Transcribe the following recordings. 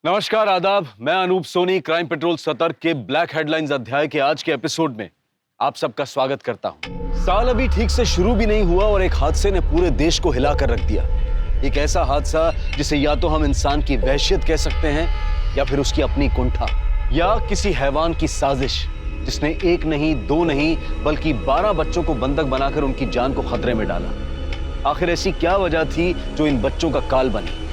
नमस्कार, आदाब। मैं अनूप सोनी क्राइम पेट्रोल सतर्क के ब्लैक हेडलाइंस अध्याय के आज के एपिसोड में आप सबका स्वागत करता हूं। साल अभी ठीक से शुरू भी नहीं हुआ और एक हादसे ने पूरे देश को हिलाकर रख दिया। एक ऐसा हादसा जिसे या तो हम इंसान की वहशियत कह सकते हैं या फिर उसकी अपनी कुंठा, या किसी हैवान की साजिश जिसने एक नहीं, दो नहीं, बल्कि 12 बच्चों को बंधक बनाकर उनकी जान को खतरे में डाला। आखिर ऐसी क्या वजह थी जो इन बच्चों का काल बनी?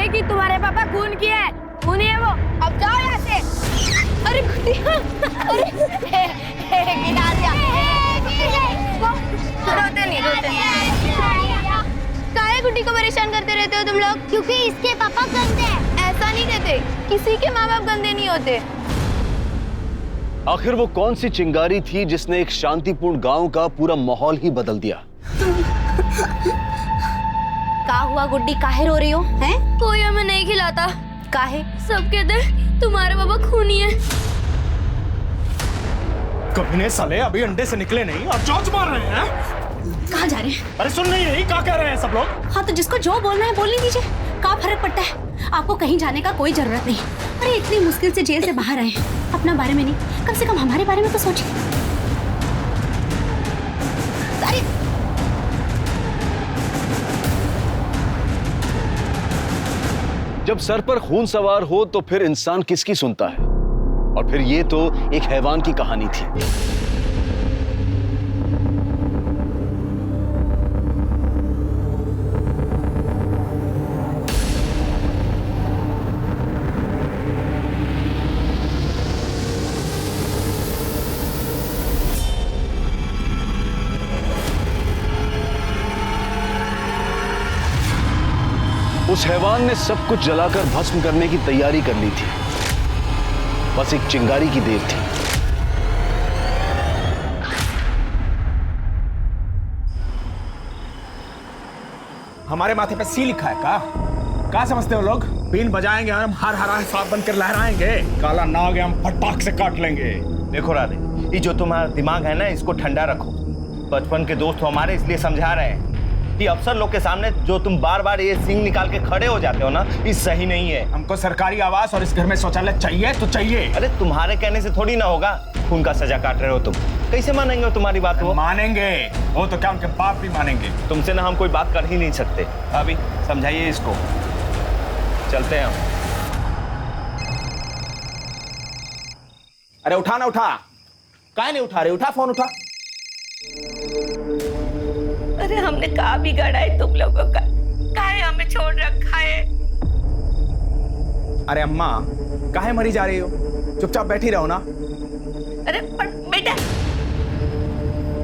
कि तुम्हारे पापा खून किया है, खून ही है वो। अब जाओ यहाँ से। अरे गिरा दिया। रोते नहीं। काहे गुड्डी को परेशान करते रहते हो तुम लोग? क्योंकि इसके पापा गंदे हैं। ऐसा नहीं कहते, किसी के माँ बाप गंदे नहीं होते। आखिर वो कौन सी चिंगारी थी जिसने एक शांतिपूर्ण गांव का पूरा माहौल ही बदल दिया? का हुआ गुड्डी, काहे रो रही हो? हैं? कोई हमें नहीं खिलाता। काहे? सब कहते तुम्हारे पापा खूनी है। कभी साले अभी अंडे से निकले नहीं और चोंच मार रहे हैं। कहाँ जा रहे हैं? अरे सुन नहीं रही, क्या कह रहे हैं सब लोग? हाँ तो जिसको जो बोलना है बोलने दीजिए, क्या फर्क पड़ता है? आपको कहीं जाने का कोई जरूरत नहीं। अरे इतनी मुश्किल से जेल से बाहर आए हैं, अपना बारे में नहीं, कम से कम हमारे बारे में तो सोचिए। जब सर पर खून सवार हो तो फिर इंसान किसकी सुनता है? और फिर ये तो एक हैवान की कहानी थी। उस हैवान ने सब कुछ जलाकर भस्म करने की तैयारी कर ली थी। बस एक चिंगारी की देर थी। हमारे माथे पे सी लिखा है क्या समझते हो लोग? बीन बजाएंगे हम, हर हरा सांप बनकर लहराएंगे, काला नाग हम फटाक से काट लेंगे। देखो राधे, ये जो तुम्हारा दिमाग है ना, इसको ठंडा रखो। बचपन के दोस्त हो हमारे, इसलिए समझा रहे हैं कि अफसर लोग के सामने जो तुम बार बार ये सिंग निकाल के खड़े हो जाते हो ना, ये सही नहीं है। हमको सरकारी आवास और इस घर में शौचालय चाहिए तो चाहिए। अरे तुम्हारे कहने से थोड़ी ना होगा। खून का सजा काट रहे हो तुम, कैसे मानेंगे तुम्हारी बात? वो मानेंगे, वो तो क्या उनके बाप भी मानेंगे। तुमसे ना हम कोई बात कर ही नहीं सकते। अभी समझाइए इसको, चलते हैं हम। अरे उठा ना, उठा। काहे नहीं उठा रहे? उठा फोन, उठा। अरे हमने कहा बिगाड़ा है तुम लोगों का? काहे हमें छोड़ रखा है? अरे अम्मा, काहे मरी जा रही हो? चुपचाप बैठी रहो ना। अरे पर बेटा।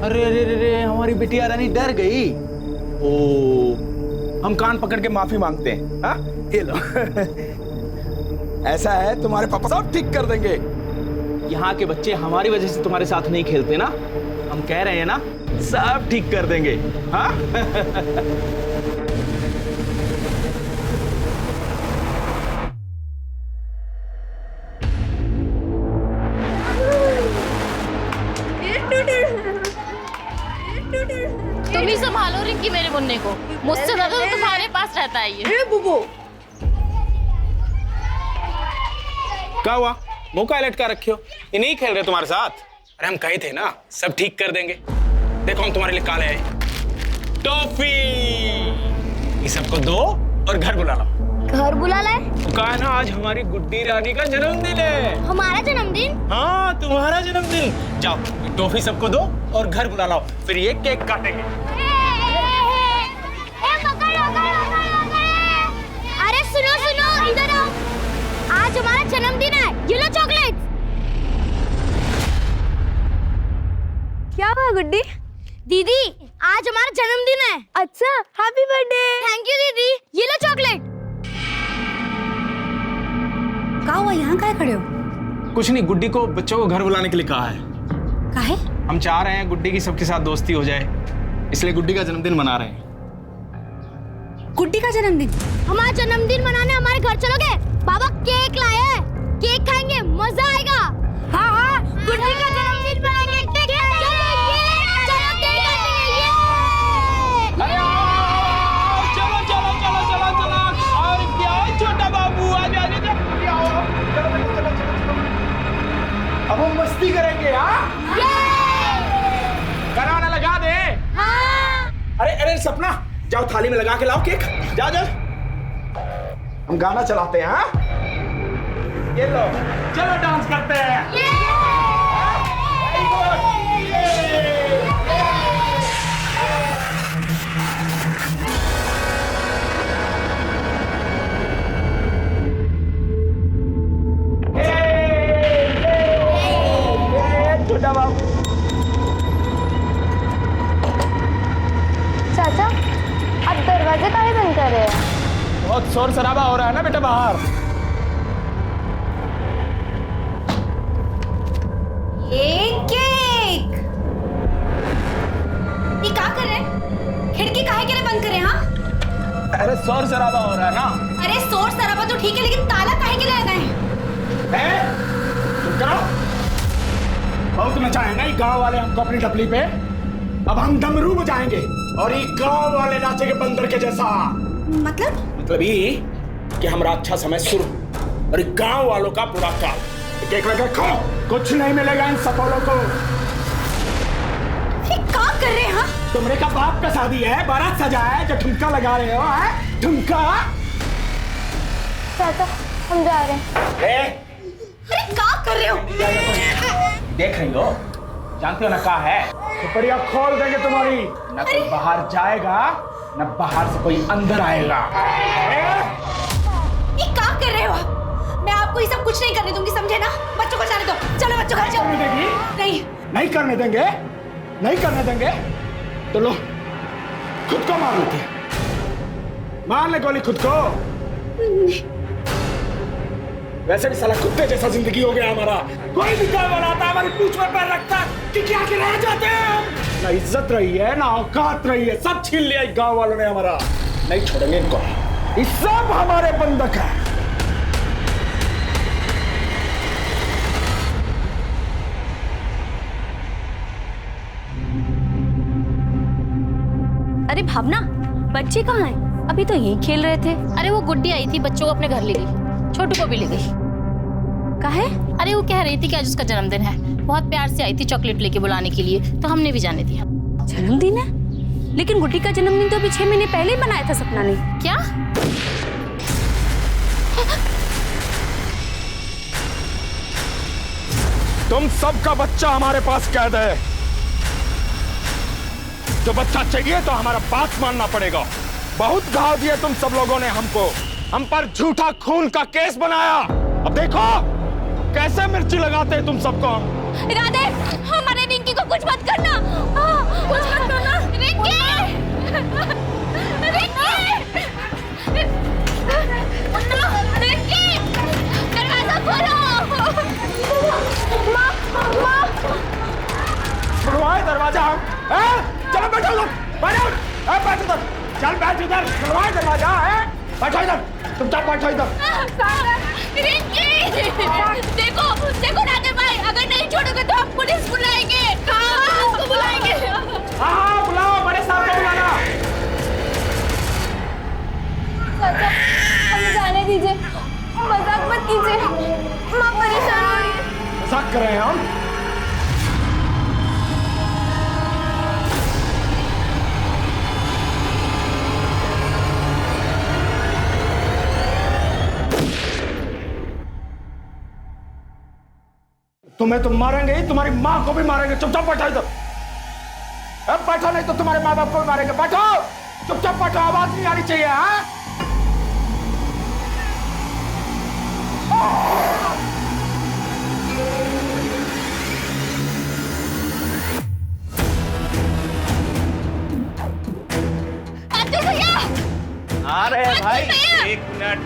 अरे अरे अरे, हमारी बिटिया रानी डर गई। ओ, हम कान पकड़ के माफी मांगते हैं। हाँ, ये लो। ऐसा है, तुम्हारे पापा सब ठीक कर देंगे। यहाँ के बच्चे हमारी वजह से तुम्हारे साथ नहीं खेलते ना, हम कह रहे हैं ना, सब ठीक कर देंगे। हाँ? तुम ही संभालो रिंकी मेरे मुन्ने को, मुझसे ज्यादा तो तुम्हारे पास रहता है ये। बुबू, क्या हुआ? मुंह का लटका रखे हो? ये नहीं खेल रहे तुम्हारे साथ? अरे हम कहे थे ना, सब ठीक कर देंगे। देखो हम तुम्हारे लिए काले हैं टॉफी। ये सबको दो और घर बुला लो। घर बुला लाए? तो कहा ना, आज हमारी गुड्डी रानी का जन्मदिन है। हमारा जन्मदिन? हाँ, तुम्हारा जन्मदिन। जाओ, ये टॉफी सबको दो और घर बुला लाओ, फिर ये केक काटेंगे। अरे सुनो सुनो, इधर आओ। आज हमारा जन्मदिन है, ये लो चॉकलेट। क्या हुआ गुड्डी? दीदी, आज हमारा जन्मदिन है। अच्छा, हैप्पी बर्थडे। थैंक यू दीदी, ये लो चॉकलेट। क्या हुआ, यहाँ काहे खड़े हो? कुछ नहीं, गुड्डी को बच्चों को घर बुलाने के लिए कहा है। काहे? हम चाह रहे हैं गुड्डी की सबके साथ दोस्ती हो जाए, इसलिए गुड्डी का जन्मदिन मना रहे हैं। गुड्डी का जन्मदिन। हमारा जन्मदिन मनाने हमारे घर चलोगे? बाबा केक लाए हैं, केक खाएंगे, मजा आएगा। हाँ हाँ, गुड्डी का जन्मदिन मनाएंगे, केक खाएंगे। चलो केक काटेंगे, ये। अरे आओ, चलो चलो चलो चलो चलो। और क्या है छोटा बाबू, आज आज आओ। चलो चलो चलो चलो। अब हम मस्ती करेंगे, हाँ? गाना लगा दे। अरे अरे सपना, जाओ थाली में लगा के लाओ केक। जाओ जाओ, हम गाना चलाते हैं। हाँ, ये लो, चलो डांस करते हैं। Very good. छोटा बाबू। चाचा, आप दरवाजे काहे बंद कर रहे हैं? बहुत शोर शराबा हो रहा है ना बेटा बाहर। ये केक ये क्या कर रहे हैं? खिड़की काहे के लिए बंद करे? हाँ, अरे शोर शराबा हो रहा है ना। अरे शोर शराबा तो ठीक है, लेकिन ताला काहे के लिए लगाए हैं? चुप करो। बहुत नचाए ना ये गांव वाले हमको अपनी डबली पे। अब हम डमरू बजाएंगे और ये गांव वाले नाचेंगे बंदर के जैसा। मतलब ये कि हमारा अच्छा समय शुरू और ये गांव वालों का बुरा काल। केक लगा खाओ, कुछ नहीं मिलेगा इन सफलों को। ये क्या कर रहे हैं? हाँ, तुमरे का बाप का शादी है, बारात सजा है, जो ठुमका लगा रहे हो। है ठुमका। चाचा, हम जा रहे हैं। अरे क्या कर रहे हो? देख रही हो, जानते हो ना क्या है? सुपरिया खोल देंगे तुम्हारी, न कोई बाहर जाएगा न बाहर से कोई अंदर आएगा। ये क्या कर रहे हो? मैं आपको ये सब कुछ नहीं करने दूंगी, समझे ना? बच्चों को जाने दो। चलो बच्चों को जाओ। नहीं नहीं करने देंगे, नहीं करने देंगे तो लो खुद को मार लेते हैं। मार ले गोली खुद को। वैसे भी साला कुत्ते जैसा जिंदगी हो गया हमारा। कोई भी गाँव वाला आता है हमारी पूंछ में पैर रखता है कि क्या के रह जाते हैं। ना इज्जत रही है ना औकात रही है, सब छीन लिया गाँव वालों ने हमारा। नहीं छोड़ेंगे इनको, ये सब हमारे बंधक है। अरे भावना, बच्चे कहाँ हैं? अभी तो यहीं खेल रहे थे। अरे वो गुड्डी आई थी, बच्चों को अपने घर ले गई, छोटू को भी ले गई। काहे? अरे वो कह रही थी कि आज उसका जन्मदिन है, बहुत प्यार से आई थी चॉकलेट लेके बुलाने के लिए, तो हमने भी जाने दिया। जन्मदिन है? लेकिन गुड्डी का जन्मदिन तो अभी 6 महीने पहले ही मनाया था सपना ने। क्या? तुम सबका बच्चा हमारे पास कैद है। जो बच्चा चाहिए तो हमारा बात मानना पड़ेगा। बहुत घाव दिए तुम सब लोगों ने हमको, हम पर झूठा खून का केस बनाया। अब देखो कैसे मिर्ची लगाते हैं तुम सबको। राधे, हमारे रिंकी को कुछ मत करना। कुछ मत करना। रिंकी! रिंकी! दरवाजा खोलो। माँ! खुलवाए दरवाजा हम। चलो बैठो उधर, बैठो। बैठ उधर, चल बैठ उधर। खुलवाए दरवाजा है, बैठो इधर, चुपचाप बैठो इधर। रिंकी! देखो देखो राधे भाई, अगर नहीं छोड़ोगे तो हम पुलिस बुलाएंगे। हाँ, बुलाएंगे। हाँ बुलाओ, बड़े साहब को बुलाना। चाचा, हमें जाने दीजिए, मजाक मत कीजिए, माँ परेशान हो रही है। मजाक कर रहे हैं हम? तुम्हें तो मारेंगे ही, तुम्हारी माँ को भी मारेंगे। चुपचाप बैठो इधर। अब बैठो, नहीं तो तुम्हारे माँ बाप को भी मारेंगे। बैठो, चुपचाप बैठो, आवाज नहीं आनी चाहिए। हाँ आ रहे हैं भाई, एक मिनट।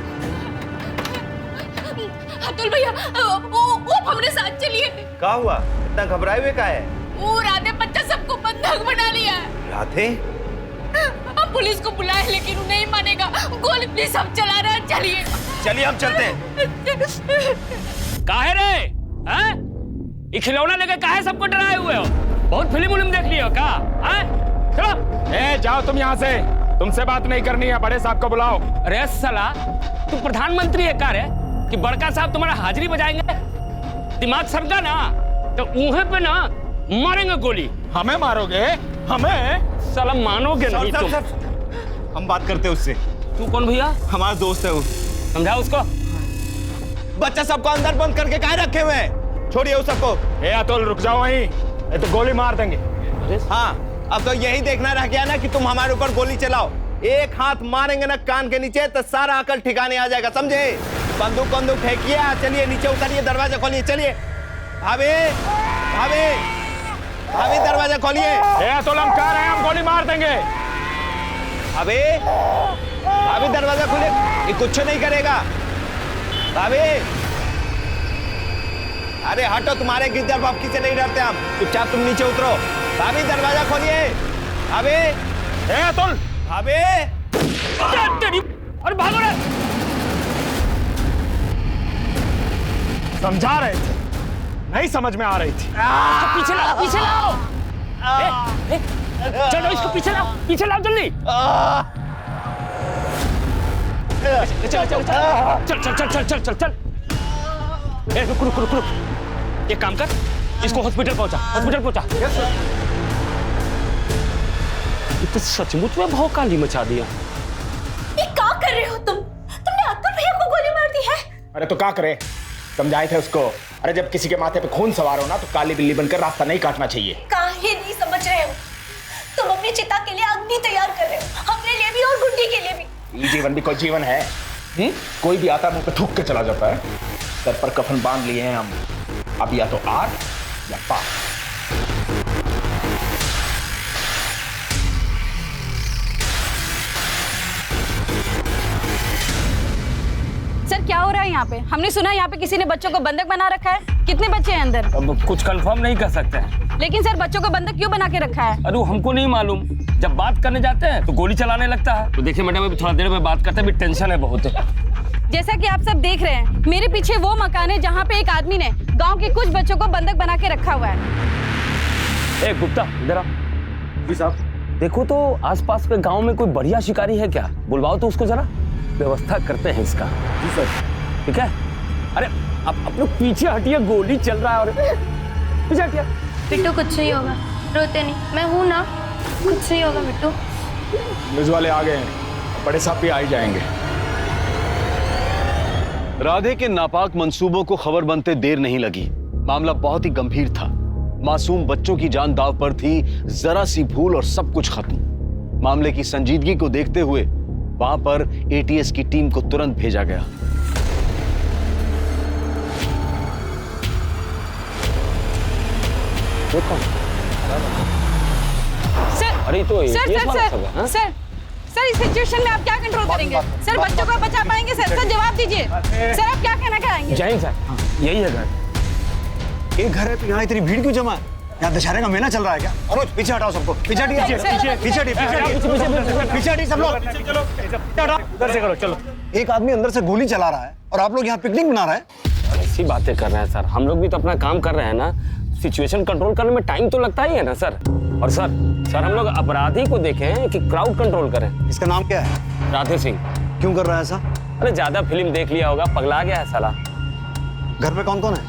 अतुल भैया, वो हमरे साथ चलिए। क्या हुआ? इतना घबराए हुए का है? वो राधे बच्चा सबको बंधक बना लिया है। राधे? हम पुलिस को बुलाए लेकिन वो नहीं मानेगा। गोली प्लीज हम चला रहे हैं, चलिए। चलिए हम चलते हैं। काहे रे? हैं? ये खिलौना लेके काहे सबको डराए हुए हो? बहुत फिल्म देख ली हो क्या? हैं? चलो। ए जाओ तुम यहाँ से, तुमसे बात नहीं करनी है, बड़े साहब को बुलाओ। अरे साला, तू प्रधानमंत्री है क्या रे कि बड़का साहब तुम्हारा हाजिरी बजाएंगे? दिमाग सरका ना तो ऊहे पे ना मारेंगे गोली। हमें मारोगे? हमें? साला मानोगे नहीं तुम। हम बात करते हैं उससे। तू कौन भैया? हमारा दोस्त है वो। समझाओ उसको। बच्चा सबको अंदर बंद करके काहे रखे हुए हैं? छोड़िए उस सबको। ए अतुल रुक जाओ वहीं, ये तो गोली मार देंगे। हाँ, अब तो यही देखना रह गया ना कि तुम हमारे ऊपर गोली चलाओ। एक हाथ मारेंगे ना कान के नीचे तो सारा अकल ठिकाने आ जाएगा, समझे? बंदूक फेंकिए, चलिए नीचे उतरिए, दरवाजा खोलिए, चलिए। भाभी भाभी भाभी दरवाजा खोलिए। ए अतुल हम कह रहे हैं, हम गोली मार देंगे। भाभी भाभी दरवाजा खोलिए, ये कुछ नहीं करेगा। भाभी अरे हटो, तुम्हारे गिद्दर बापकी से नहीं डरते हम, चुपचाप तुम नीचे उतरो। भाभी दरवाजा खोलिए। भाभी ए अतुल, भाभी अरे भागो रे। समझा रहे थे, नहीं समझ में आ रही थी। पीछे लाओ, पीछे लाओ। चलो इसको पीछे लाओ जल्दी। चल। ए रुक। एक काम कर, इसको हॉस्पिटल पहुंचा। ये तो सचमुच में भौकाली मचा दिया। ये क्या कर रहे हो तुम? तुमने अतुल भैया को गोली मार दी है। अरे तो क्या करे, समझाए थे उसको। अरे जब किसी के माथे पे खून सवार हो ना तो काली बिल्ली बनकर रास्ता नहीं काटना चाहिए। काहे नहीं समझ रहे हो? तुम अपनी चिता के लिए अग्नि तैयार कर रहे हो, अपने लिए भी और गुड्डी के लिए भी। ये जीवन भी कोई जीवन है? कोई भी आता मुंह पे थूक के चला जाता है। सर पर कफन बांध लिए हैं हम, अब या तो आर या पार। सर क्या हो रहा है यहाँ पे? हमने सुना यहाँ पे किसी ने बच्चों को बंधक बना रखा है। कितने बच्चे हैं अंदर? अब कुछ कंफर्म नहीं कर सकते हैं। लेकिन सर बच्चों को बंधक क्यों बना के रखा है? अरे हमको नहीं मालूम, जब बात करने जाते हैं तो गोली चलाने लगता है। तो देखिए मैडम, अभी थोड़ा देर में बात करते हैं, अभी टेंशन है बहुत। जैसा कि आप सब देख रहे हैं, मेरे पीछे वो मकान है जहाँ पे एक आदमी ने गाँव के कुछ बच्चों को बंधक बना के रखा हुआ है। ए गुप्ता इधर आ। जी साहब। देखो तो आसपास के गांव में कोई बढ़िया शिकारी है क्या? बुलवाओ तो उसको, जरा व्यवस्था करते हैं इसका। जी सर। ठीक है। अरे आप लोग पीछे हटिए, गोली चल रहा है। और पीछे हटिए। बिट्टू कुछ नहीं होगा, रोते नहीं, मैं हूँ ना, कुछ नहीं होगा बिट्टू। पुलिस वाले आ गए हैं, बड़े साहब भी आ ही जाएंगे। राधे के नापाक मंसूबों को खबर बनते देर नहीं लगी। मामला बहुत ही गंभीर था। मासूम बच्चों की जान दांव पर थी, जरा सी भूल और सब कुछ खत्म। मामले की संजीदगी को देखते हुए वहां पर एटीएस की टीम को तुरंत भेजा गया। सर अरे तो सर इस सिचुएशन में आप क्या कंट्रोल करेंगे? सर बच्चों को बचा पाएंगे? सर जवाब दीजिए। सर आप क्या कहना चाहेंगे? जय हिंद सर। यही है घर। एक घर है तो यहाँ इतनी भीड़ क्यों जमा है? यहाँ दशहरे का मेला चल रहा है क्या? अनुज पीछे हटाओ सबको, पीछे हटिए, पीछे हटिए सब लोग। उधर से करो, चलो। एक आदमी अंदर से गोली चला रहा है और आप लोग यहाँ पिकनिक मना रहे हैं। ऐसी बातें कर रहे हैं सर, हम लोग भी तो अपना काम कर रहे हैं ना। सिचुएशन कंट्रोल करने में टाइम तो लगता ही है ना सर। और सर हम लोग अपराधी को देखें कि क्राउड कंट्रोल करें। इसका नाम क्या है? राधे सिंह। क्यों कर रहा है ऐसा? अरे ज्यादा फिल्म देख लिया होगा, पगला गया है साला। घर में कौन कौन है?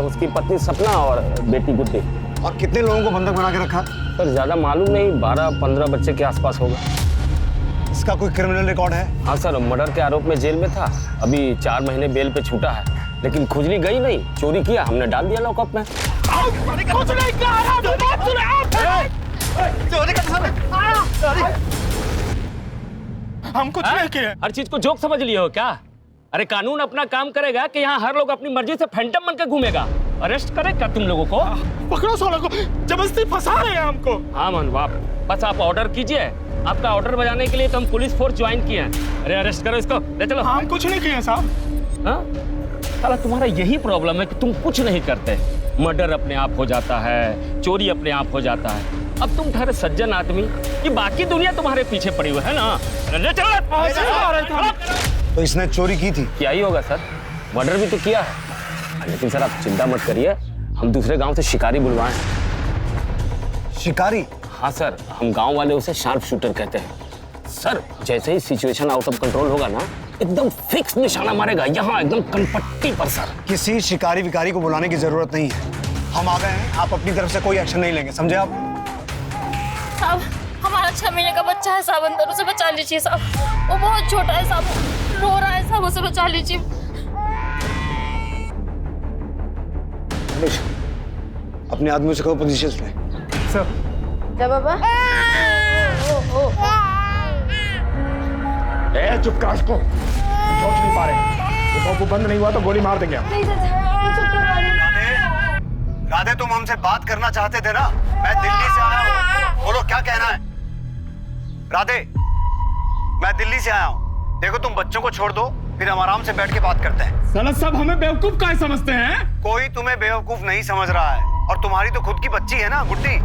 उसकी पत्नी सपना और बेटी गुड्डी। और कितने लोगों को बंधक बना के रखा? सर ज्यादा मालूम नहीं, 12-15 बच्चे के आसपास होगा। इसका कोई क्रिमिनल रिकॉर्ड है? हाँ सर, मर्डर के आरोप में जेल में था, अभी 4 महीने बेल पे छूटा है। लेकिन खुजली गई नहीं, चोरी किया, हमने डाल दिया लॉकअप में। हम कुछ नहीं किए। हर चीज को जोक समझ लिए हो क्या? अरे कानून अपना काम करेगा कि यहाँ हर लोग अपनी मर्जी से फैंटम बनकर घूमेगा। अरेस्ट करेगा तुम लोगों को। पकड़ो सालों को, जबरदस्ती फंसा रहे हैं हमको। हाँ मन बाप, बस आप ऑर्डर कीजिए। आपका ऑर्डर बजाने के लिए तो हम पुलिस फोर्स ज्वाइन किए हैं। अरे अरेस्ट करो इसको, ले चलो। हम कुछ नहीं किए साहब। हाँ साला, तुम्हारा यही प्रॉब्लम है कि तुम कुछ नहीं करते। मर्डर अपने आप हो जाता है, चोरी अपने आप हो जाता है। अब तुम ठहरे सज्जन आदमी कि बाकी दुनिया तुम्हारे पीछे पड़ी हुई है ना। अरे चलो। तो इसने चोरी की थी? क्या ही होगा सर, मर्डर भी तो किया है। लेकिन सर आप चिंता मत करिए, हम दूसरे गांव से शिकारी बुलवाए हैं। शिकारी? हाँ सर, हम गांव वाले उसे शार्प शूटर कहते हैं। सर जैसे ही सिचुएशन आउट ऑफ कंट्रोल होगा ना, एकदम फिक्स निशाना मारेगा, यहाँ एकदम कनपट्टी पर सर। किसी शिकारी विकारी को बुलाने की जरूरत नहीं है, हम आ गए हैं। आप अपनी तरफ से कोई एक्शन नहीं लेंगे, समझे आप? साहब हमारा 6 महीने का बच्चा है साहब, अंदर उसे बचा लीजिए साहब, वो बहुत छोटा है साहब, रो रहा है साहब, उसे बचा लीजिए। अपने आदमियों से कहो पोजीशन ले। जा बाबा। ए चुप कर इसको, सोच नहीं पा रहे। वो बंद नहीं हुआ तो गोली मार देंगे हम। राधे तुम हमसे बात करना चाहते थे ना, मैं दिल्ली से आया हूँ, बोलो क्या कहना है? राधे मैं दिल्ली से आया हूँ, देखो तुम बच्चों को छोड़ दो, फिर हम आराम से बैठ के बात करते हैं। साला सब हमें बेवकूफ काहे समझते हैं? कोई तुम्हें बेवकूफ नहीं समझ रहा है, और तुम्हारी तो खुद की बच्ची है ना गुड्डी।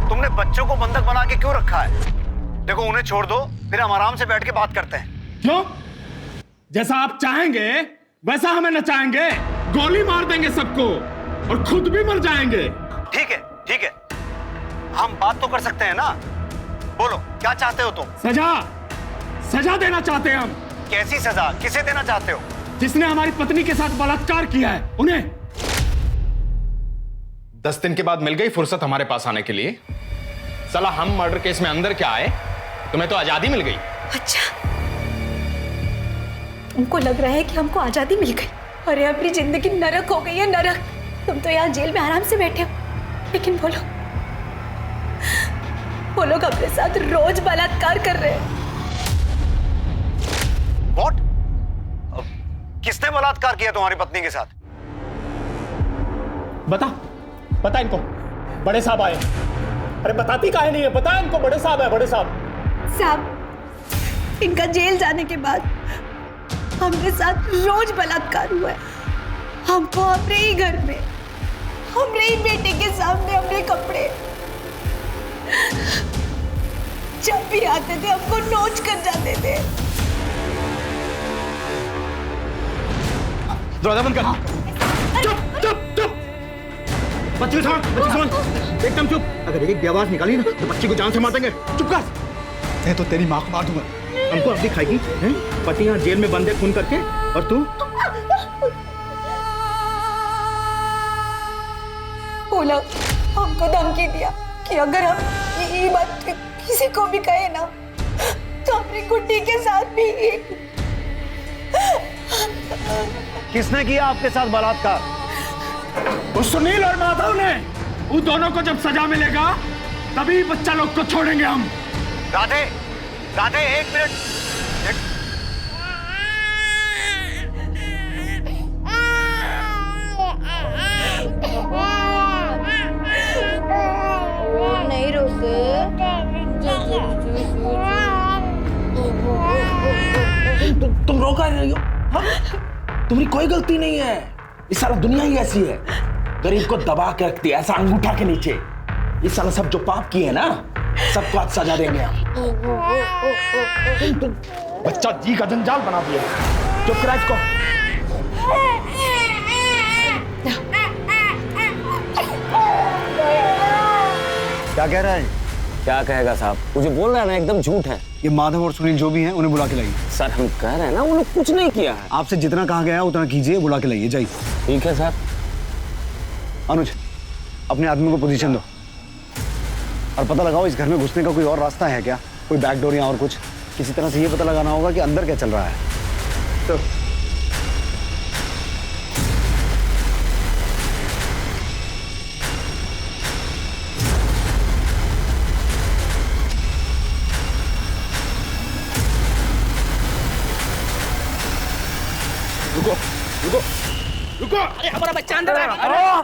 तुमने बच्चों को बंधक बना के क्यों रखा है? देखो उन्हें छोड़ दो, फिर हम आराम से बैठ के बात करते हैं। क्यों? जैसा आप चाहेंगे वैसा हमें नचाएंगे, गोली मार देंगे सबको और खुद भी मर जाएंगे। ठीक है ठीक है, हम बात तो कर सकते हैं ना, बोलो क्या चाहते हो तुम? सजा देना चाहते हैं हम। कैसी सजा, किसे देना चाहते हो? जिसने हमारी पत्नी के साथ बलात्कार किया है उन्हें। 10 दिन के बाद मिल गई फुर्सत हमारे पास आने के लिए। साला हम मर्डर केस में अंदर क्या आए, तुम्हें तो आजादी मिल गई। अच्छा तुमको लग रहा है कि हमको आजादी मिल गई? अरे अपनी जिंदगी नरक हो गई है, नरक। तुम तो यहाँ जेल में आराम से बैठे हो, लेकिन वो लोग अपने साथ रोज बलात्कार कर रहे हैं। What? किसने बलात्कार किया तुम्हारी पत्नी के साथ? बता इनको, बड़े साहब आए। अरे बताती काहे नहीं है, बता इनको, बड़े साहब है, बड़े साहब। साहब इनका जेल जाने के बाद हमरे साथ रोज बलात्कार हुआ है। हमको अपने ही घर में, हमरे ही बेटे के सामने हमरे कपड़े जब भी आते थे हमको नोच कर जाते थे। दरवाजा बंद कर। चुप। बच्ची समझ, एकदम चुप। अगर एक भी आवाज निकाली ना तो बच्ची को जान से मार देंगे। चुप कर। मैं तो तेरी माँ को मार दूंगा। हमको अब दिखाएगी पति यहाँ जेल में बंद है खून करके, और तू? बोला हमको धमकी दिया कि अगर हम ये बात किसी को भी कहे ना तो अपनी गुड्डी के साथ भी। किसने किया आपके साथ बलात्कार? उस सुनील और माधव ने। उन दोनों को जब सजा मिलेगा तभी बच्चा लोग को छोड़ेंगे हम। राधे एक मिनट। नहीं रोते। तुम रो कर रही हो? तुम्हारी कोई गलती नहीं है, इस सारा दुनिया ही ऐसी है, गरीब को दबा के रखती है ऐसा अंगूठा के नीचे। इस साला सब जो पाप किए हैं ना, सबको आज सजा देंगे हम। बच्चा जी का जंजाल बना दिया। चुप करा इसको। क्या कह रहा है? क्या कहेगा साहब, मुझे बोल रहा है ना, एकदम झूठ है। ये माधव और सुनील जो भी हैं उन्हें बुला के लाइए। सर हम कह रहे हैं ना, वो लोग कुछ नहीं किया है। आपसे जितना कहा गया है उतना कीजिए, बुला के लाइए, जाइए। ठीक है सर। अनुज अपने आदमी को पोजीशन दो और पता लगाओ इस घर में घुसने का कोई और रास्ता है क्या, कोई बैकडोर या और कुछ। किसी तरह से ये पता लगाना होगा कि अंदर क्या चल रहा है। तो रुको। अरे हमारा बच्चा अंदर आ गया।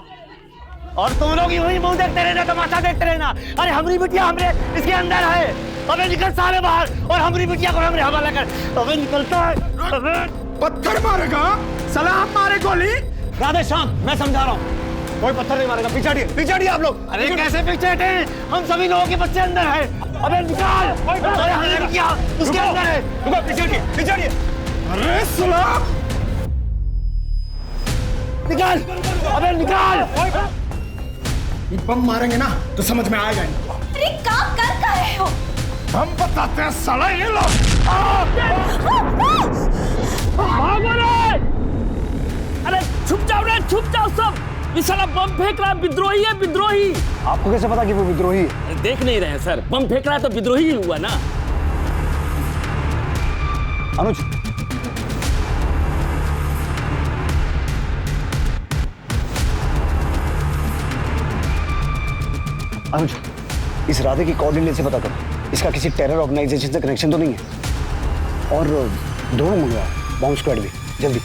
और तुम लोग यूं मुंह देखते रहना, तमाशा देखते रहना। अरे हमारी बिटिया हमरे इसके अंदर है, अबे निकल सारे बाहर, और हमारी बिटिया को हमरे हवाला कर। अबे निकलता है। अबे पत्थर मारेगा साला, आप मारे गोली। राधे शांत, मैं समझा रहा हूँ। कोई पत्थर नहीं मारेगा। पीछे हटिए आप लोग। अरे कैसे पीछे हटे? हम सभी लोगों के बच्चे अंदर है। अबे निकाल। अरे हमने क्या उसके अंदर है। रुको, पीछे हटिए। अरे सुना, निकाल। अबे निकाल। ये बम मारेंगे ना तो समझ में आएगा इनको। अरे काम कर रहे हो? हम बताते हैं साला ये लोग। भागो रे! अरे छुप जाओ सब। ये साला बम फेंक रहा है, विद्रोही है, विद्रोही। आपको कैसे पता कि वो विद्रोही है? अरे देख नहीं रहे हैं सर, बम फेंक रहा है तो विद्रोही ही हुआ ना। अनुज, इस राधे की कोऑर्डिनेट से पता करो। इसका किसी टेरर ऑर्गेनाइजेशन से कनेक्शन तो नहीं है? और दोनों मंगवाओ, बॉम्ब स्क्वाड भी, जल्दी।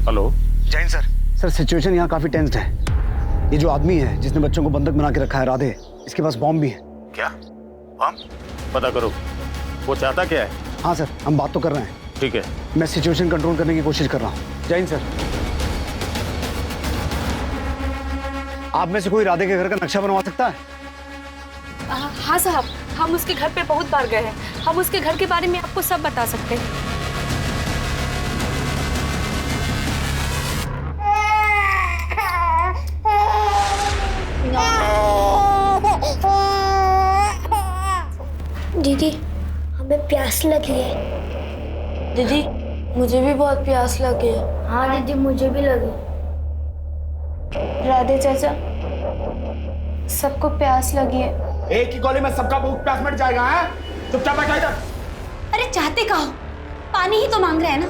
हेलो। जैन सर, सिचुएशन यहाँ काफी टेंस्ड है। ये जो आदमी है जिसने बच्चों को बंधक बना के रखा है, राधे, इसके पास बॉम्ब भी है। क्या बम? पता करो वो चाहता क्या है। हाँ सर, हम बात तो कर रहे हैं। ठीक है। मैं सिचुएशन कंट्रोल करने की कोशिश कर रहा हूँ। जैन सर, आप में से कोई राधे के घर का नक्शा बनवा सकता है? हाँ साहब, हम उसके घर पे बहुत बार गए हैं। हम उसके घर के बारे में आपको सब बता सकते हैं। दीदी, हमें प्यास लगी है। दीदी मुझे भी बहुत प्यास लगी है। हाँ दीदी, मुझे भी लगी। राधे चाचा, सबको प्यास लगी है। एक ही गोली में सबका भूख प्यास मिट जाएगा। है चुपचाप बैठा इधर। अरे चाहते का हो? पानी ही तो मांग रहे हैं ना,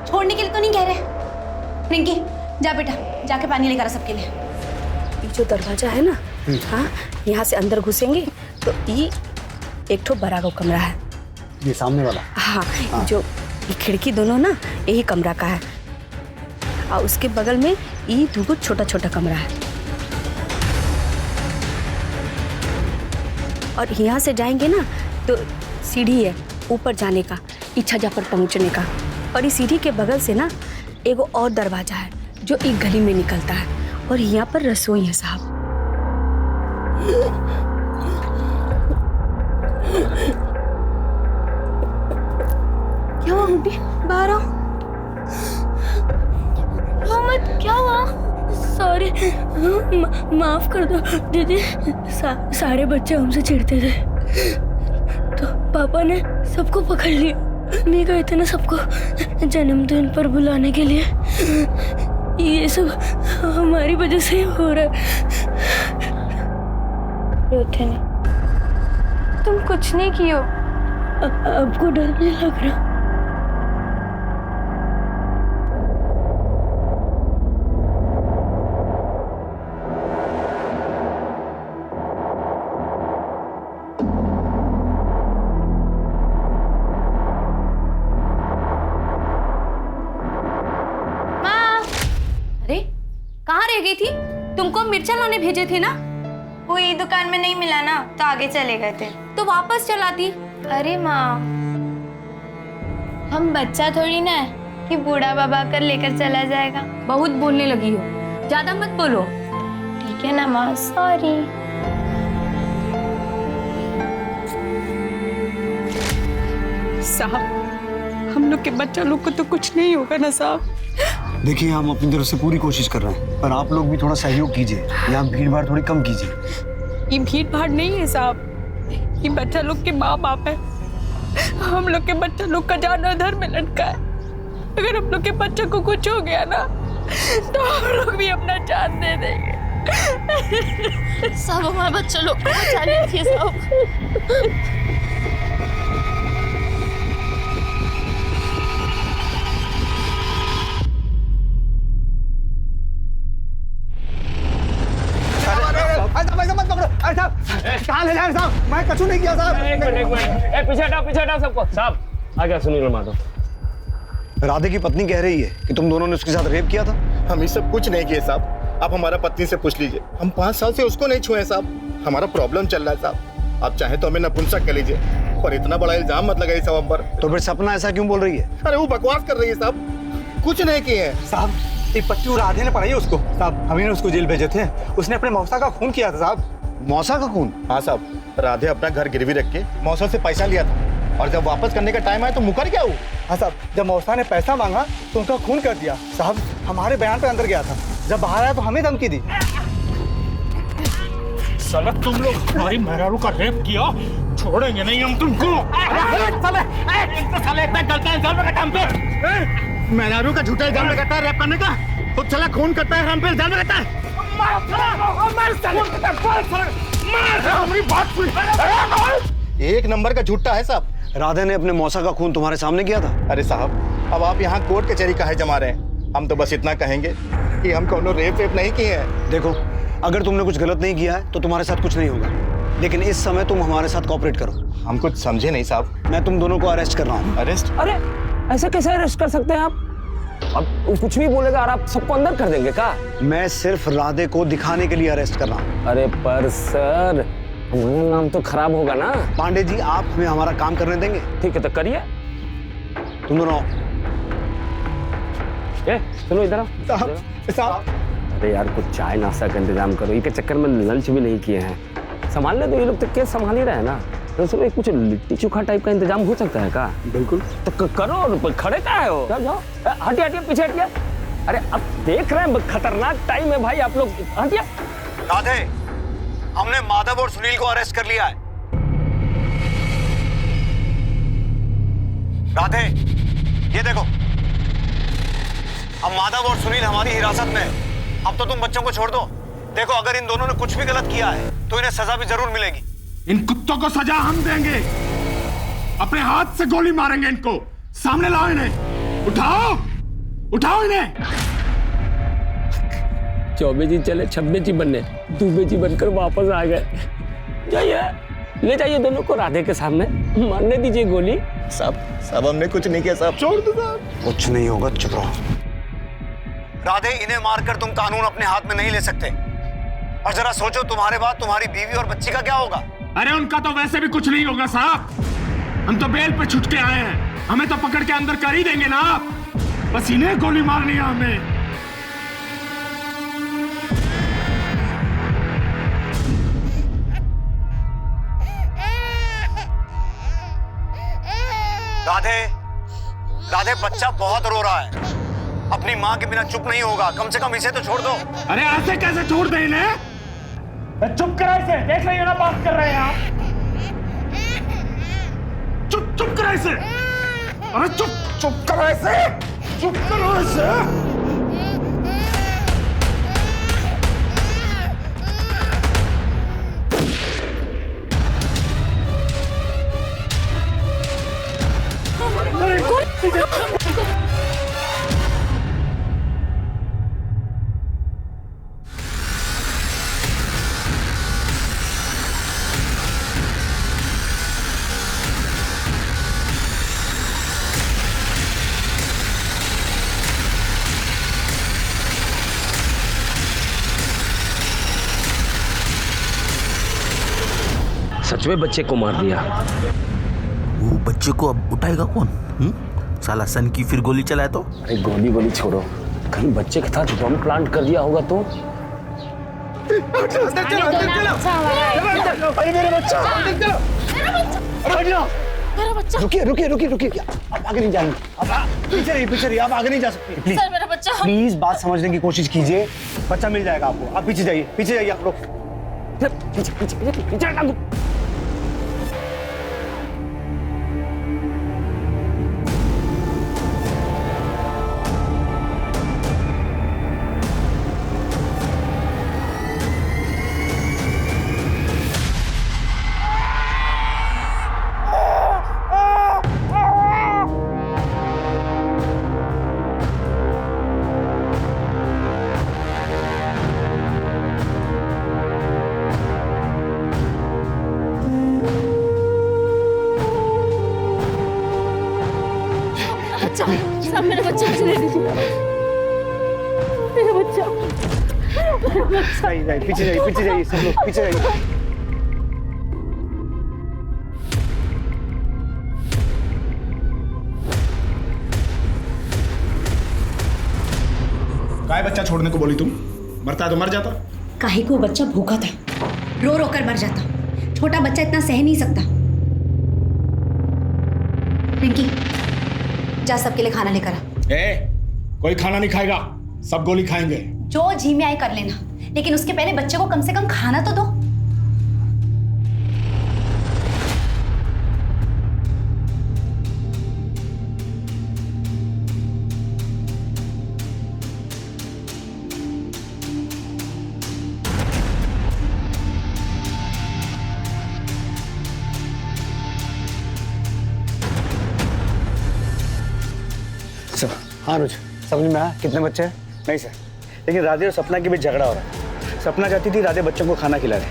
छोड़ने के लिए तो नहीं कह रहे। रिंकी जा बेटा, जाके पानी लेकर आ सबके लिए। ये जो दरवाजा है ना, हाँ, यहाँ से अंदर घुसेंगे तो ये एक ठो बड़ा का कमरा है। ये सामने वाला? हाँ, जो ये खिड़की दोनों ना, यही कमरा का है। और उसके बगल में ये दो छोटा छोटा कमरा है। और यहाँ से जाएंगे ना तो सीढ़ी है ऊपर जाने का, छज्जा पर पहुँचने का। और इस सीढ़ी के बगल से ना एगो और दरवाजा है जो एक गली में निकलता है। और यहाँ पर रसोई है साहब। क्या हुआ गुड्डी? बाहर आओ। मोहम्मद, क्या हुआ? सॉरी, माफ कर दो दीदी। सारे बच्चे हमसे चिढ़ते थे तो पापा ने सबको पकड़ लिया। नहीं गए थे ना सबको जन्मदिन पर बुलाने के लिए। ये सब हमारी वजह से हो रहा है। रोते नहीं, तुम कुछ नहीं कियो। आपको डर नहीं लग रहा? अरे कहाँ रह गई थी? तुमको मिर्चा लाने भेजे थे ना? कोई दुकान में नहीं मिला ना तो आगे चले गए थे। तो वापस चलाती। अरे माँ, हम बच्चा थोड़ी ना है कि बूढ़ा बाबा कर लेकर चला जाएगा। बहुत बोलने लगी हो, ज्यादा मत बोलो। ठीक है ना माँ, सॉरी। साहब, हम लोग के बच्चा लोग को तो कुछ नहीं होगा ना साहब? देखिए, हम अपनी तरफ से पूरी कोशिश कर रहे हैं, पर आप लोग भी थोड़ा सहयोग कीजिए। यहाँ भीड़ भाड़ थोड़ी कम कीजिए। ये भीड़ भाड़ नहीं है साहब, ये बच्चा लोग के माँ बाप है। हम लोग के बच्चा लोग का जान अधर में लटका है। अगर हम लोग के बच्चे को कुछ हो गया ना तो हम लोग भी अपना जान दे देंगे। सब हमारे बच्चे लोग को बचा लीजिए सब। कहाँ ले जाए साहब? मैं कुछ नहीं किया साहब। एक मिनट, पीछे हटाओ सबको। साहब आ गया सुनील माधव। राधे की पत्नी कह रही है कि तुम दोनों ने उसके साथ रेप किया था। हम ये सब कुछ नहीं किए साहब। आप हमारा पत्नी से पूछ लीजिए। हम 5 साल से उसको नहीं छुए साहब। हमारा प्रॉब्लम चल रहा है साहब। आप चाहे तो हमें नपुंसक कह लीजिए, ऊपर इतना बड़ा इल्जाम मत लगाइए साहब हम पर। तो फिर सपना ऐसा क्यों बोल रही है? अरे वो बकवास कर रही है साहब, कुछ नहीं किए हैं साहब। एक पट्टी राधे ने पढ़ाई उसको साहब, हम ही ने उसको जेल भेजे थे। उसने अपने मौसा का खून किया था साहब। मौसा का खून? हाँ साहब, राधे अपना घर गिरवी रख के मौसा से पैसा लिया था और जब वापस करने का टाइम आया तो मुकर गया वो। हाँ साहब, जब मौसा ने पैसा मांगा तो उनका खून कर दिया साहब। हमारे बयान पे अंदर गया था, जब बाहर आया तो हमें धमकी दी। साला तुम लोग हमारी मेहरारू का रेप किया, छोड़ेंगे नहीं हम तुमको। मेहरारू का झूठा इल्जाम लगाता है रेप करने का, खुद साला खून करता है, हम पे इल्जाम लगाता है। एक नंबर का झूठा है साहब। राधे ने अपने मौसा का खून तुम्हारे सामने किया था? अरे साहब, अब आप यहाँ कोर्ट कचहरी काहे जमा रहे हैं? हम तो बस इतना कहेंगे कि हम कोनो रेप नहीं किए हैं। देखो, अगर तुमने कुछ गलत नहीं किया है तो तुम्हारे साथ कुछ नहीं होगा, लेकिन इस समय तुम हमारे साथ कोऑपरेट करो। हम कुछ समझे नहीं साहब। मैं तुम दोनों को अरेस्ट कर रहा हूँ। अरेस्ट? अरे ऐसे कैसे अरेस्ट कर सकते हैं आप? अब कुछ भी बोलेगा और आप सबको अंदर कर देंगे क्या? मैं सिर्फ राधे को दिखाने के लिए अरेस्ट कर रहा हूँ। अरे पर सर, हमारा नाम तो खराब होगा ना। पांडे जी, आप हमें हमारा काम करने देंगे? ठीक है तो करिए। तुम दोनों चलो इधर आओ। साहब अरे यार, कुछ चाय नाश्ता का इंतजाम करो। इनके चक्कर में लंच भी नहीं किए हैं। संभाल ले तो ये लोग तो केस संभाल ही रहे हैं ना। तो सुनो, कुछ लिट्टी चोखा टाइप का इंतजाम हो सकता है क्या? बिल्कुल। तो करो, खड़े क्या है हो? जाओ हटिए हटिए, पीछे हटिए। अरे अब देख रहे हैं खतरनाक टाइम है भाई, आप लोग हटिए। राधे, हमने माधव और सुनील को अरेस्ट कर लिया है। राधे, ये देखो, अब माधव और सुनील हमारी हिरासत में है। अब तो तुम बच्चों को छोड़ दो। देखो, अगर इन दोनों ने कुछ भी गलत किया है तो इन्हें सजा भी जरूर मिलेगी। इन कुत्तों को सजा हम देंगे, अपने हाथ से गोली मारेंगे इनको। सामने लाओ इन्हें, उठाओ उठाओ इन्हें। चौबे जी चले छब्बे जी बनने, दूबे जी बनकर वापस आ गए। जाइए, ले जाइए दोनों को राधे के सामने, मारने दीजिए गोली। साहब हमने कुछ नहीं किया साहब, छोड़ दो साहब। कुछ नहीं होगा, चुप रहो। राधे, इन्हें मारकर तुम कानून अपने हाथ में नहीं ले सकते। और जरा सोचो, तुम्हारे बाद तुम्हारी बीवी और बच्ची का क्या होगा? अरे उनका तो वैसे भी कुछ नहीं होगा साहब, हम तो बेल पे छुट के आए हैं, हमें तो पकड़ के अंदर कर ही देंगे ना आप। बस इन्हें गोली मारनी है हमें। राधे, राधे, बच्चा बहुत रो रहा है, अपनी माँ के बिना चुप नहीं होगा। कम से कम इसे तो छोड़ दो। अरे ऐसे कैसे छोड़ दे इन्हें? चुप करा इसे, देख रही हो ना बात कर रहे हैं आप। चुप चुप करा इसे। अरे चुप चुप करा इसे, चुप करो इसे। सच में बच्चे को मार दिया। वो बच्चे को अब उठाएगा कौन? साला सन की फिर गोली चलाए तो? अरे गोली गोली छोड़ो, कहीं बच्चे के साथ बम प्लांट कर दिया होगा तो? मेरा बच्चा। रुकिए रुकिए रुकिए रुकिए, आप आगे नहीं जाएंगे। आप पीछे रहिए, आप आगे नहीं जा सकते। प्लीज सर, मेरा बच्चा। प्लीज बात समझने की कोशिश कीजिए, बच्चा मिल जाएगा आपको। आप पीछे जाइए आप लोग। पीछे पीछे पीछे पीछे हटा दो। सब मेरा बच्चा मुझे दे दीजिए। मेरा बच्चा, मेरा बच्चा। पीछे जाइए सब लोग, पीछे जाइए। काय बच्चा छोड़ने को बोली तुम? मरता है तो मर जाता। काहे को बच्चा भूखा था, रो रो कर मर जाता। छोटा बच्चा इतना सह नहीं सकता। रिंकी, जा सबके लिए खाना लेकर आ। कोई खाना नहीं खाएगा, सब गोली खाएंगे। जो जी में आए कर लेना, लेकिन उसके पहले बच्चे को कम से कम खाना तो दो। हाँ अनुज, समझ में आया कितने बच्चे हैं? नहीं सर, लेकिन राधे और सपना के बीच झगड़ा हो रहा है। सपना चाहती थी राधे बच्चों को खाना खिला रहे।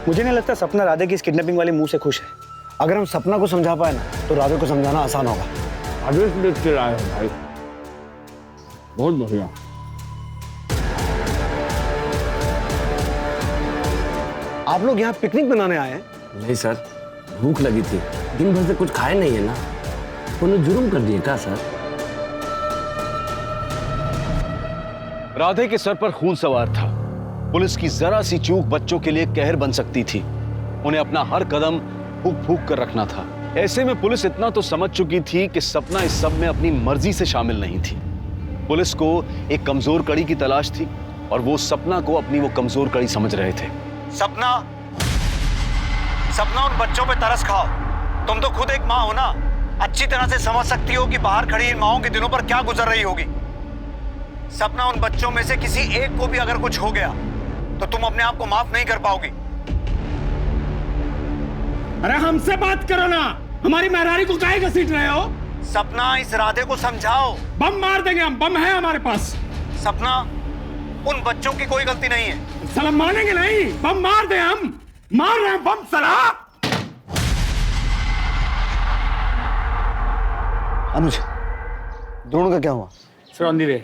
मुझे नहीं लगता सपना राधे की इस किडनैपिंग वाले मुंह से खुश है। अगर हम सपना को समझा पाए ना तो राधे को समझाना आसान होगा। आदेश देख के लाए हो भाई, बहुत बढ़िया। आप लोग यहाँ पिकनिक मनाने आए हैं? नहीं सर, भूख लगी थी, दिन भर से कुछ खाए नहीं है ना। उन्होंने जुर्म कर दिया क्या सर? राधे के सर पर खून सवार था। पुलिस की जरा सी चूक बच्चों के लिए कहर बन सकती थी। उन्हें अपना हर कदम फूक फूक कर रखना था। ऐसे में पुलिस इतना तो समझ चुकी थी कि सपना इस सब में अपनी मर्जी से शामिल नहीं थी। पुलिस को एक कमजोर कड़ी की तलाश थी और वो सपना को अपनी वो कमजोर कड़ी समझ रहे थे। सपना, सपना उन बच्चों पे तरस खाओ। तुम तो खुद एक माँ हो ना, अच्छी तरह से समझ सकती हो कि बाहर खड़ी इन माओं के दिनों पर क्या गुजर रही होगी। सपना, उन बच्चों में से किसी एक को भी अगर कुछ हो गया तो तुम अपने आप को माफ नहीं कर पाओगी। अरे हमसे बात करो ना, हमारी मेहरारी को काहे घसीट रहे हो? सपना, इस राधे को समझाओ। बम मार देंगे हम, बम है हमारे पास। सपना, उन बच्चों की कोई गलती नहीं है। साला मानेंगे नहीं, बम मार दे हम, मार रहे हैं बम साला। अनुज, द्रोण का क्या हुआ? सर ऑन दी वे।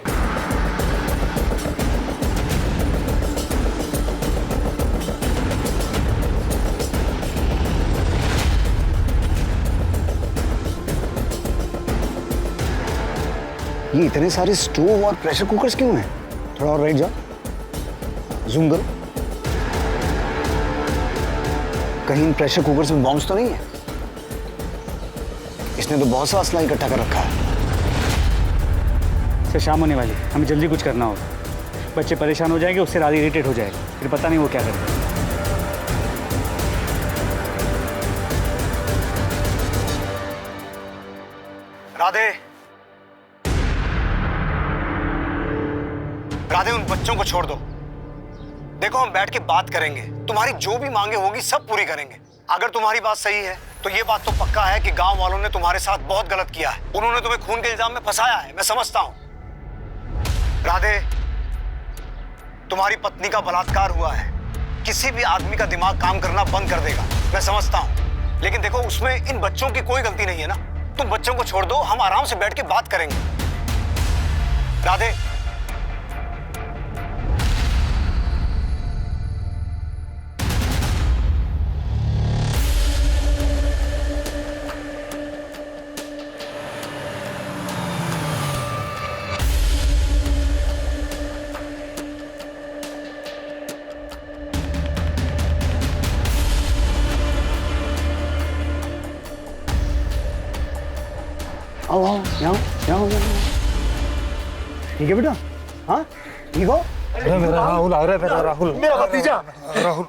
ये इतने सारे स्टोव और प्रेशर कुकर्स क्यों हैं? थोड़ा और राइट जाओ, जूम करो। कहीं प्रेशर कुकर्स में बॉम्ब्स तो नहीं है? इसने तो बहुत सा असला इकट्ठा कर रखा है। सर शाम होने वाली, हमें जल्दी कुछ करना होगा। बच्चे परेशान हो जाएंगे, उससे राधे इरिटेट हो जाएगा, फिर पता नहीं वो क्या करेगा। राधे, राधे, उन बच्चों को छोड़ दो। देखो, हम बैठ के बात करेंगे, तुम्हारी जो भी मांगे होगी सब पूरी करेंगे। अगर तुम्हारी बात सही है तो ये बात तो पक्का है कि गांव वालों ने तुम्हारे साथ बहुत गलत किया है। उन्होंने तुम्हें खून के इल्जाम में फंसाया है, मैं समझता हूं। राधे, तुम्हारी पत्नी का बलात्कार हुआ है, किसी भी आदमी का दिमाग काम करना बंद कर देगा, मैं समझता हूं। लेकिन देखो, उसमें इन बच्चों की कोई गलती नहीं है ना। तुम बच्चों को छोड़ दो, हम आराम से बैठ के बात करेंगे। राधे, आओ आओ, यहाँ ठीक है बेटा? हाँ ठीक हो? अरे मेरा राहुल आ रहा है, मेरा राहुल, मेरा भतीजा राहुल।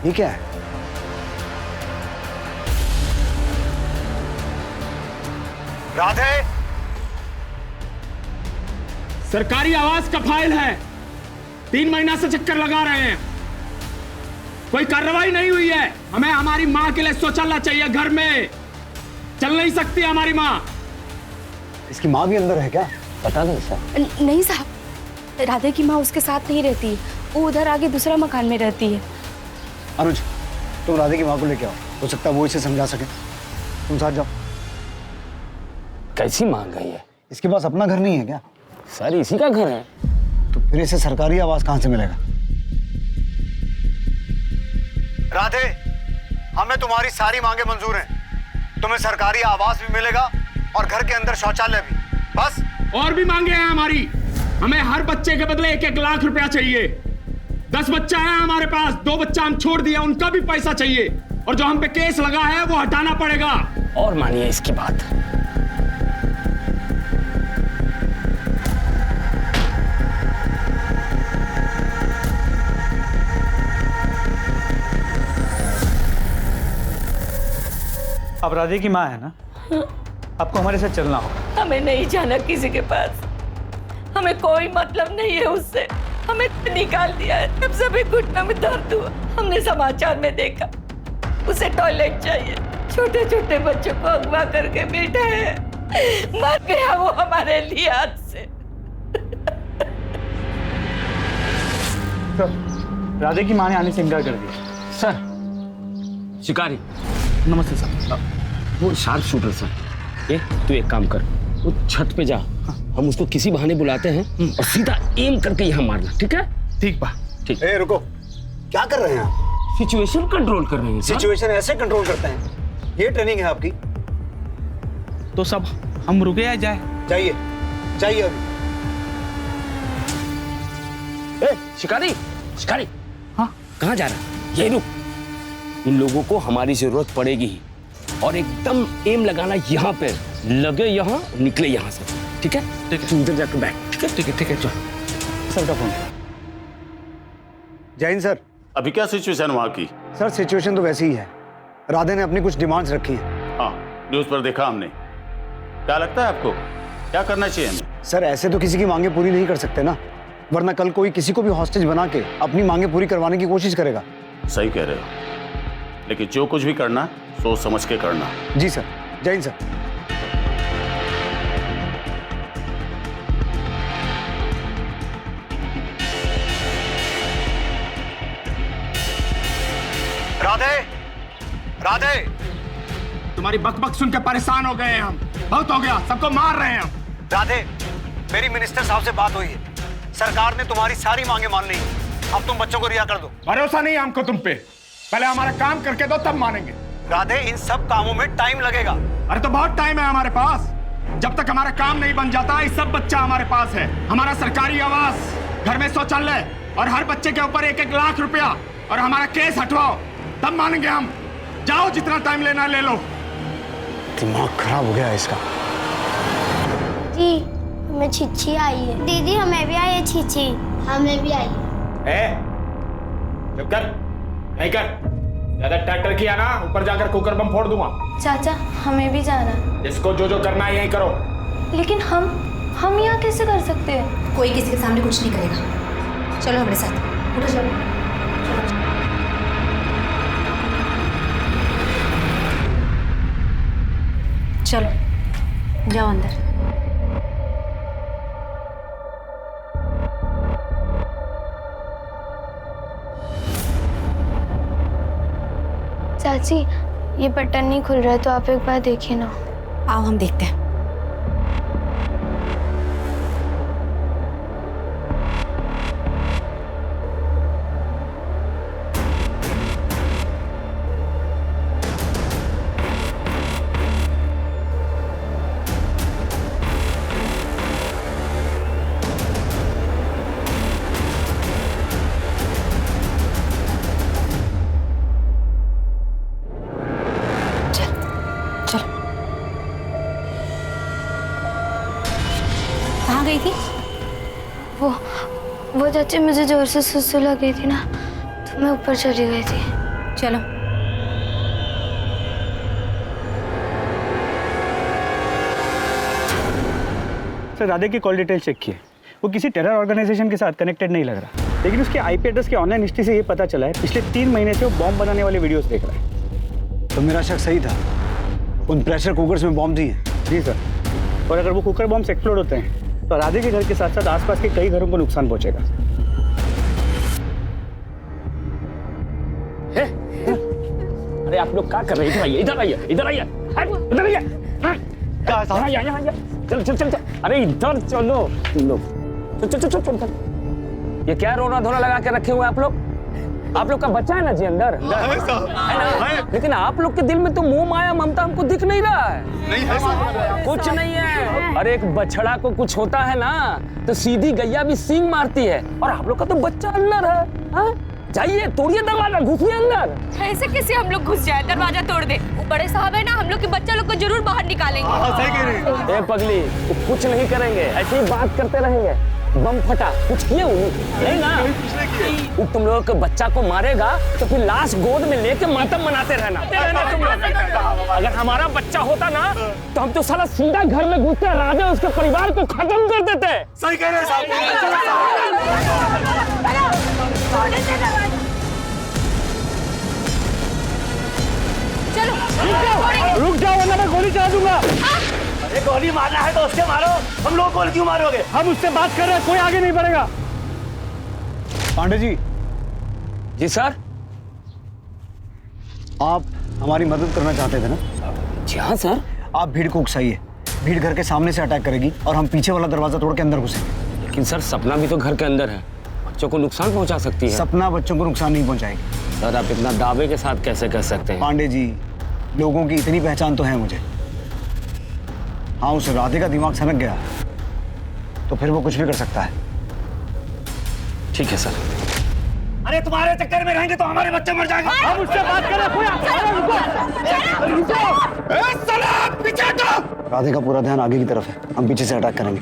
ये क्या है? राधे, सरकारी आवास का फाइल है, 3 महीना से चक्कर लगा रहे हैं, कोई कार्रवाई नहीं हुई है। हमें हमारी माँ के लिए शौचालय चाहिए, घर में चल नहीं सकती हमारी माँ। इसकी माँ भी अंदर है क्या? पता नहीं सर। नहीं साहब, राधे की माँ उसके साथ नहीं रहती, वो उधर आगे दूसरा मकान में रहती है। अनुज, तुम राधे की माँ को लेके आओ, हो सकता है वो इसे समझा सके। तुम साथ जाओ। कैसी मांग गई है? इसके पास अपना घर नहीं है क्या? सर इसी का घर है। तो फिर इसे सरकारी आवास कहां से मिलेगा? राधे, हमें तुम्हारी सारी मांगे मंजूर हैं। तुम्हें सरकारी आवास भी मिलेगा और घर के अंदर शौचालय भी, बस। और भी मांगे हैं हमारी। हमें हर बच्चे के बदले 1-1 लाख रुपया चाहिए। 10 बच्चा है हमारे पास, 2 बच्चा हम छोड़ दिया, उनका भी पैसा चाहिए। और जो हम पे केस लगा है वो हटाना पड़ेगा। और मानिए इसकी बात। आप राधे की माँ है ना? आपको हमारे साथ चलना होगा। हमें नहीं जाना किसी के पास, हमें कोई मतलब नहीं है उससे। हमें निकाल दिया है, तब सभी घुटनों में दर्द हुआ। हमने समाचार में देखा उसे टॉयलेट चाहिए। छोटे छोटे बच्चों को अगवा करके बैठा है, मर गया वो हमारे लिए हाथ से। राधे की माँ ने आने से इनकार कर दिया। सर, शिकारी। नमस्ते सर। वो शार्प शूटर सर। ये तू एक काम कर, वो छत पे जा, हम उसको किसी बहाने बुलाते हैं और सीधा एम करके यहाँ मारना, ठीक है? ठीक बा। ठीक। ए रुको, क्या कर रहे हैं आप? सिचुएशन कंट्रोल कर रहे हैं सर। सिचुएशन ऐसे कंट्रोल करते हैं? ये ट्रेनिंग है आपकी? तो सब हम रुके या जाए? जाइए जाइए अभी। ए, शिकारी, शिकारी। हाँ? कहाँ जा रहा है? ये रुक। इन लोगों को हमारी जरूरत पड़ेगी ही, और एकदम एम लगाना यहाँ पे, लगे यहाँ निकले यहाँ से, ठीक है? ठीक है। तू उधर जाकर बैठ, ठीक है? ठीक है, ठीक है, चल। सर का फोन। जय हिंद सर। अभी क्या सिचुएशन वहाँ की? सर सिचुएशन तो वैसी ही है। राधे ने अपनी कुछ डिमांड्स रखी हैं। हाँ, न्यूज़ पर देखा हमने। क्या लगता है आपको, क्या करना चाहिए हमें? सर ऐसे तो किसी की मांगे पूरी नहीं कर सकते ना, वरना कल कोई किसी को भी हॉस्टेज बना के अपनी मांगे पूरी करवाने की कोशिश करेगा। सही कह रहे हो, लेकिन जो कुछ भी करना सोच समझ के करना। जी सर। जय हिंद सर। राधे, राधे, तुम्हारी बकबक सुन के परेशान हो गए हैं हम। बहुत हो गया, सबको मार रहे हैं हम। राधे, मेरी मिनिस्टर साहब से बात हुई है, सरकार ने तुम्हारी सारी मांगे मान ली। अब तुम बच्चों को रिहा कर दो। भरोसा नहीं हमको तुम पे, पहले हमारा काम करके दो तब मानेंगे। राधे, इन सब कामों में टाइम लगेगा। अरे तो बहुत टाइम है हमारे पास। जब तक हमारा काम नहीं बन जाता, ये सब बच्चा हमारे पास है। हमारा सरकारी आवास, घर में शौचालय और हर बच्चे के ऊपर 1-1 लाख रुपया, और हमारा केस हटवाओ तब मानेंगे हम। जाओ, जितना टाइम लेना ले लो। दिमाग खराब हो गया है इसका। जी हमें छिछी आई है। दीदी हमें भी आई है छिछी। हमें भी आई है। चुप कर, नहीं कर। ज्यादा ट्रैक्टर किया ना, ऊपर जाकर कुकर बम फोड़ दूंगा। चाचा हमें भी जाना है। इसको जो जो करना है यही करो। लेकिन हम यहाँ कैसे कर सकते हैं? कोई किसी के सामने कुछ नहीं करेगा। चलो हमारे साथ। उठो चलो। चलो जाओ अंदर। चाची ये बटन नहीं खुल रहा है, तो आप एक बार देखिए ना। आओ हम देखते हैं। कहाँ गई थी? वो चाची मुझे जोर से सुसु लग गई थी ना, तो मैं ऊपर चली गई थी। चलो। सर राधे की कॉल डिटेल चेक किए, वो किसी टेरर ऑर्गेनाइजेशन के साथ कनेक्टेड नहीं लग रहा, लेकिन उसके आईपी एड्रेस के ऑनलाइन हिस्ट्री से ये पता चला है पिछले 3 महीने से वो बॉम्ब बनाने वाले वीडियोस देख रहा है। तो मेरा शक सही था, उन प्रेशर कुकर्स में बॉम्ब दिए। जी सर, और अगर वो कुकर बॉम्ब एक्सप्लोड होते हैं तो राधे के घर के साथ साथ आसपास के कई घरों को नुकसान पहुंचेगा। अरे आप लोग क्या कर रहे हैं? इधर आइए, इधर आइए, इधर आइए। चल चल चल चल। अरे इधर चलो तुम लोग। चल चल चल चल। ये क्या रोना धोना लगा के रखे हुए आप लोग? आप लोग का बच्चा है ना जी अंदर है ना? लेकिन आप लोग के दिल में तो मोह माया ममता हमको दिख नहीं रहा है। नहीं है कुछ नहीं है। अरे एक बछड़ा को कुछ होता है ना तो सीधी गैया भी सींग मारती है, और आप लोग का तो बच्चा अंदर है। हाँ? जाइए तोड़िए दरवाजा, घुसिए अंदर। ऐसे कैसे हम लोग घुस जाए, दरवाजा तोड़ दे? वो बड़े साहब है ना, हम लोग के बच्चा लोग को जरूर बाहर निकालेंगे। सही कह रही है। ए पगली, वो कुछ नहीं करेंगे, ऐसे ही बात करते रहेंगे। बम फटा, कुछ किए नहीं ना? वो तुम लोगों के बच्चा को मारेगा तो फिर लाश गोद में लेके मातम मनाते रहना तुम लोग। अगर हमारा बच्चा होता ना तो हम तो साला सीधा घर में घुसते, राजा उसके परिवार को खत्म कर देते। सही कह रहे हैं रुक जाओ वरना मैं गोली चला दूंगा। अरे गोली मारना है तो उसके मारो, हम लोग गोली क्यों मारोगे? हम उससे बात कर रहे हैं, कोई आगे नहीं बढ़ेगा। पांडे जी। जी सर। आप हमारी मदद करना चाहते थे ना? जी हाँ सर। आप भीड़ को उकसाइए, भीड़ घर के सामने से अटैक करेगी और हम पीछे वाला दरवाजा तोड़ के अंदर घुसेंगे। लेकिन सर सपना भी तो घर के अंदर है, बच्चों को नुकसान पहुंचा सकती है। सपना बच्चों को नुकसान नहीं पहुंचाएगी। सर आप इतना दावे के साथ कैसे कह सकते हैं? पांडे जी, लोगों की इतनी पहचान तो है मुझे। हाँ, उस राधे का दिमाग सनक गया तो फिर वो कुछ भी कर सकता है। ठीक है सर। अरे तुम्हारे चक्कर में रहेंगे तो हमारे बच्चे मर जाएंगे। हम उससे बात करें। राधे का पूरा ध्यान आगे की तरफ है, हम पीछे से अटैक करेंगे।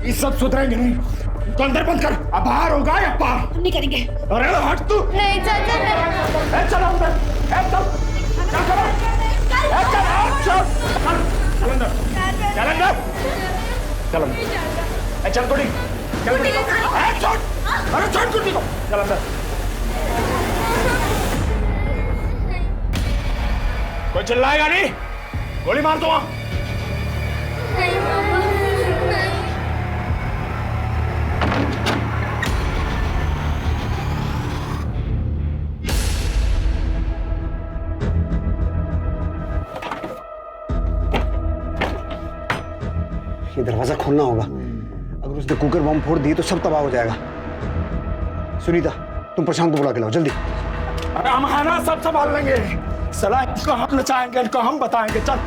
ये सब सुधरेंगे नहीं, तो अंदर बंद कर। अब बाहर होगा या पार? हम नहीं करेंगे। अरे हट तू। नहीं चाचा नहीं। चलो अंदर, चल चल कुटी, अरे छोड़ कुटी को, चल अंदर। कोई चिल्लाएगा नहीं, गोली मार दो वहां। ये दरवाजा खोलना होगा, अगर उसने कुकर बम फोड़ दी तो सब तबाह हो जाएगा। सुनीता, तुम प्रशांत को बुला के लाओ जल्दी। अरे हम है ना, सब संभाल लेंगे। सलाह इसको हम नचाएंगे, इनको हम बताएंगे। चल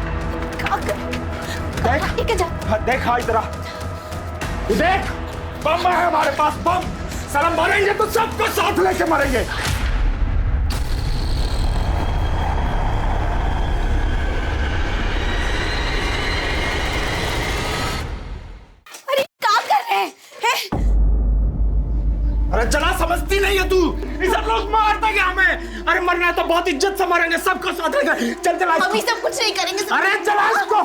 देख हाँ इधर आ, देख बम है हमारे पास, बम। साला मरेंगे तो सबको साथ लेके मरेंगे। अरे चला, समझती नहीं है तू, ये सब लोग मार देंगे हमें। अरे मरना है तो बहुत इज्जत से मरेंगे, सबको साथ लेकर। चल चला, हम सब कुछ नहीं करेंगे। अरे चला इसको।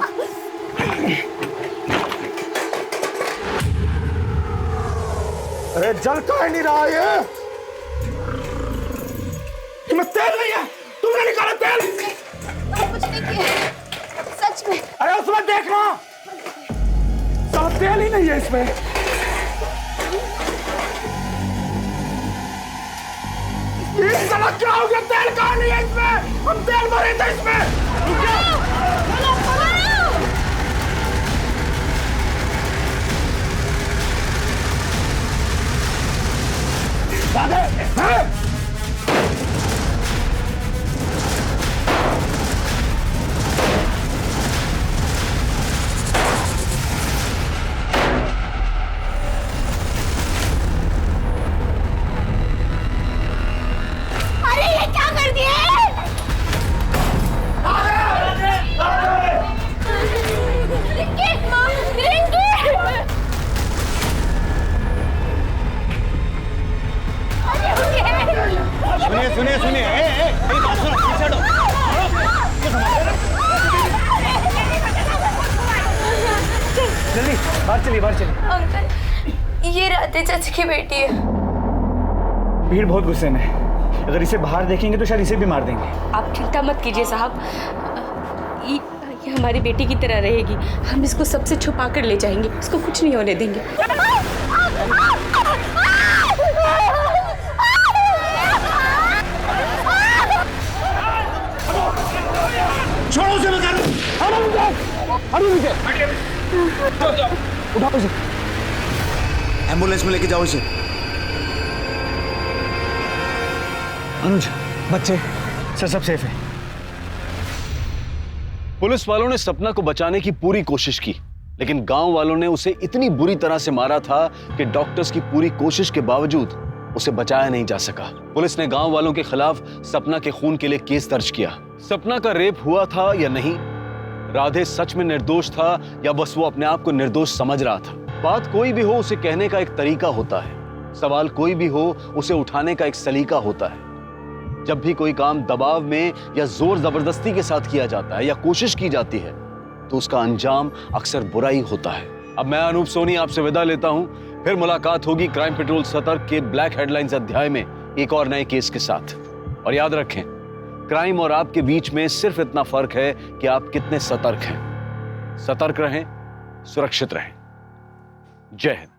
अरे जल का नहीं रहा ये, तुम्हें तेल नहीं है, तुमने निकाला तेल। कुछ नहीं किया सच में। अरे उसमें देखना, सब तेल ही नहीं है इसमें। इस साला क्या हो गया, तेल कहाँ नहीं है इसमें? हम तेल भरे थे इसमें। अरे ये क्या कर दिया? सुनिए सुनिए सुनिए, मेरी बात सुनो, पीछे हटो। जल्दी बाहर चलिए, बाहर चलिए। अंकल, ये राधे चाची की बेटी है। भीड़ बहुत गुस्से में है, अगर इसे बाहर देखेंगे तो शायद इसे भी मार देंगे। आप चिंता मत कीजिए साहब, ये हमारी बेटी की तरह रहेगी। हम इसको सबसे छुपा कर ले जाएंगे, इसको कुछ नहीं होने देंगे। छोड़ो उसे, मैं कह रहा हूं। उठाओ इसे, एम्बुलेंस में लेके जाओ इसे। अनुज, बच्चे सर सब सेफ है। पुलिस वालों ने सपना को बचाने की पूरी कोशिश की, लेकिन गांव वालों ने उसे इतनी बुरी तरह से मारा था कि डॉक्टर्स की पूरी कोशिश के बावजूद उसे बचाया नहीं जा सका। पुलिस ने गांव वालों के खिलाफ सपना के खून के लिए केस दर्ज किया। सपना का रेप हुआ था या नहीं, राधे सच में निर्दोष था या बस वो अपने आप को निर्दोष समझ रहा था। बात कोई भी हो, उसे कहने का एक तरीका होता है। सवाल कोई भी हो, उसे उठाने का एक सलीका होता है। जब भी कोई काम दबाव में या जोर जबरदस्ती के साथ किया जाता है या कोशिश की जाती है तो उसका अंजाम अक्सर बुरा ही होता है। अब मैं अनूप सोनी आपसे विदा लेता हूं। फिर मुलाकात होगी क्राइम पेट्रोल सतर्क के ब्लैक हेडलाइंस अध्याय में एक और नए केस के साथ। और याद रखें, क्राइम और आपके बीच में सिर्फ इतना फर्क है कि आप कितने सतर्क हैं। सतर्क रहें, सुरक्षित रहें। जय हिंद।